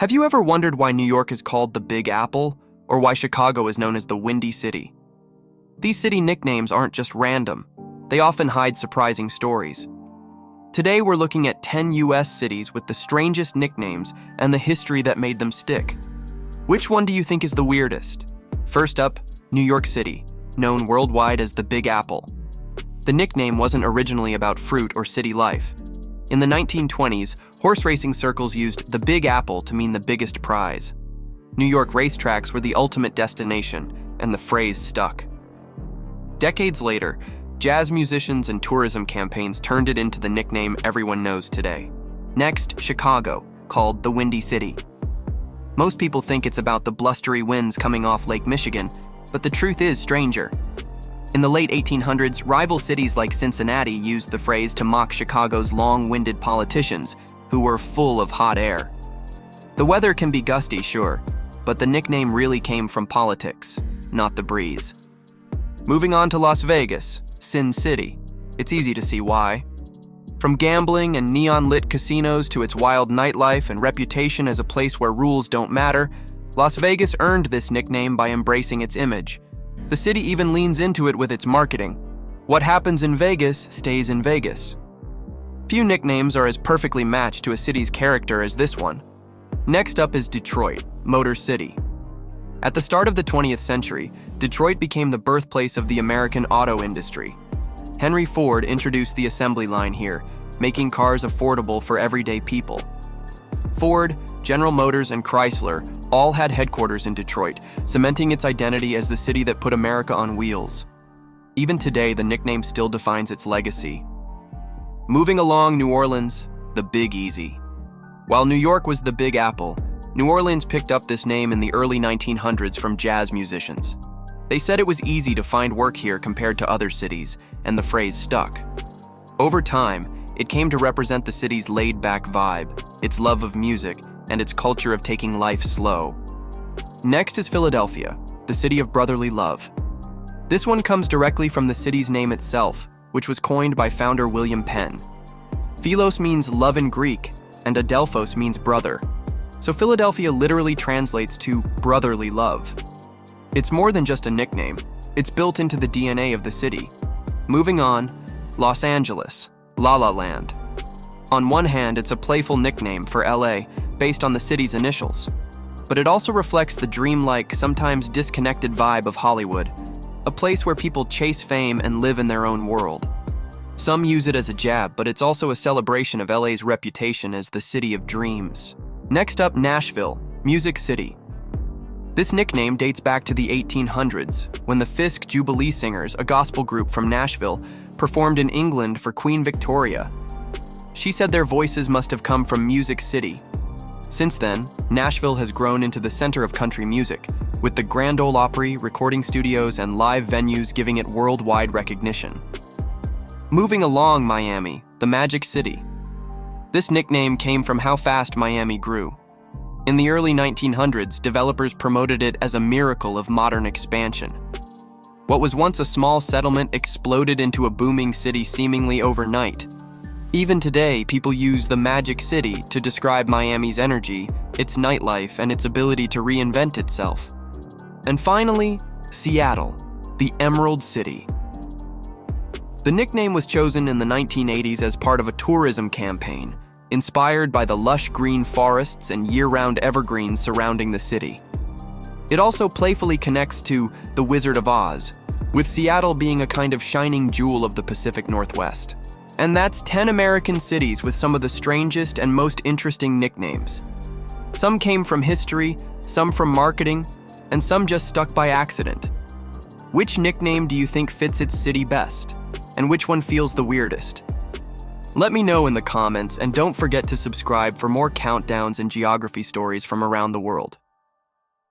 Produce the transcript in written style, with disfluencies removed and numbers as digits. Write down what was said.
Have you ever wondered why New York is called the Big Apple, or why Chicago is known as the Windy City? These city nicknames aren't just random. They often hide surprising stories. Today we're looking at 10 US cities with the strangest nicknames and the history that made them stick. Which one do you think is the weirdest? First up, New York City, known worldwide as the Big Apple. The nickname wasn't originally about fruit or city life. In the 1920s, horse racing circles used the Big Apple to mean the biggest prize. New York racetracks were the ultimate destination, and the phrase stuck. Decades later, jazz musicians and tourism campaigns turned it into the nickname everyone knows today. Next, Chicago, called the Windy City. Most people think it's about the blustery winds coming off Lake Michigan, but the truth is stranger. In the late 1800s, rival cities like Cincinnati used the phrase to mock Chicago's long-winded politicians, who were full of hot air. The weather can be gusty, sure, but the nickname really came from politics, not the breeze. Moving on to Las Vegas, Sin City. It's easy to see why. From gambling and neon-lit casinos to its wild nightlife and reputation as a place where rules don't matter, Las Vegas earned this nickname by embracing its image. The city even leans into it with its marketing. What happens in Vegas stays in Vegas. Few nicknames are as perfectly matched to a city's character as this one. Next up is Detroit, Motor City. At the start of the 20th century, Detroit became the birthplace of the American auto industry. Henry Ford introduced the assembly line here, making cars affordable for everyday people. Ford, General Motors, and Chrysler all had headquarters in Detroit, cementing its identity as the city that put America on wheels. Even today, the nickname still defines its legacy. Moving along, New Orleans, the Big Easy. While New York was the Big Apple, New Orleans picked up this name in the early 1900s from jazz musicians. They said it was easy to find work here compared to other cities, and the phrase stuck. Over time, it came to represent the city's laid-back vibe, its love of music, and its culture of taking life slow. Next is Philadelphia, the city of brotherly love. This one comes directly from the city's name itself, which was coined by founder William Penn. Philos means love in Greek, and adelphos means brother. So Philadelphia literally translates to brotherly love. It's more than just a nickname. It's built into the DNA of the city. Moving on, Los Angeles, La La Land. On one hand, it's a playful nickname for LA based on the city's initials, but it also reflects the dreamlike, sometimes disconnected vibe of Hollywood, a place where people chase fame and live in their own world. Some use it as a jab, but it's also a celebration of LA's reputation as the city of dreams. Next up, Nashville, Music City. This nickname dates back to the 1800s, when the Fisk Jubilee Singers, a gospel group from Nashville, performed in England for Queen Victoria. She said their voices must have come from Music City. Since then, Nashville has grown into the center of country music, with the Grand Ole Opry, recording studios, and live venues giving it worldwide recognition. Moving along, Miami, the Magic City. This nickname came from how fast Miami grew. In the early 1900s, developers promoted it as a miracle of modern expansion. What was once a small settlement exploded into a booming city seemingly overnight. Even today, people use the Magic City to describe Miami's energy, its nightlife, and its ability to reinvent itself. And finally, Seattle, the Emerald City. The nickname was chosen in the 1980s as part of a tourism campaign, inspired by the lush green forests and year-round evergreens surrounding the city. It also playfully connects to The Wizard of Oz, with Seattle being a kind of shining jewel of the Pacific Northwest. And that's 10 American cities with some of the strangest and most interesting nicknames. Some came from history, some from marketing, and some just stuck by accident. Which nickname do you think fits its city best? And which one feels the weirdest? Let me know in the comments, and don't forget to subscribe for more countdowns and geography stories from around the world.